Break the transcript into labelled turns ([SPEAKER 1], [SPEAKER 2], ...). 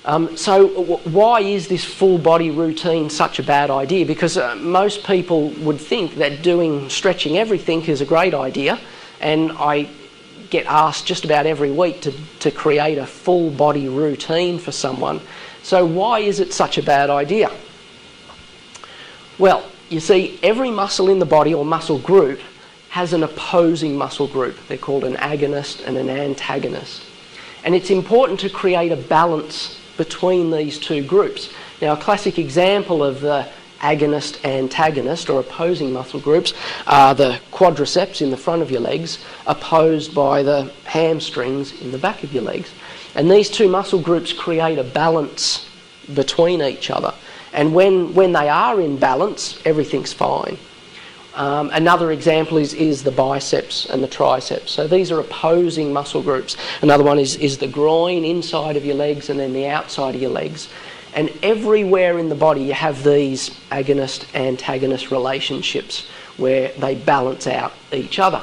[SPEAKER 1] Why is this full body routine such a bad idea? Because most people would think that doing stretching everything is a great idea, and I get asked just about every week to create a full body routine for someone. So why is it such a bad idea? Well, you see, every muscle in the body or muscle group has an opposing muscle group. They're called an agonist and an antagonist. And it's important to create a balance between these two groups. Now, a classic example of the agonist-antagonist or opposing muscle groups are the quadriceps in the front of your legs opposed by the hamstrings in the back of your legs. And these two muscle groups create a balance between each other. And when they are in balance, everything's fine. Another example is the biceps and the triceps. So these are opposing muscle groups. Another one is the groin inside of your legs and then the outside of your legs. And everywhere in the body you have these agonist-antagonist relationships where they balance out each other.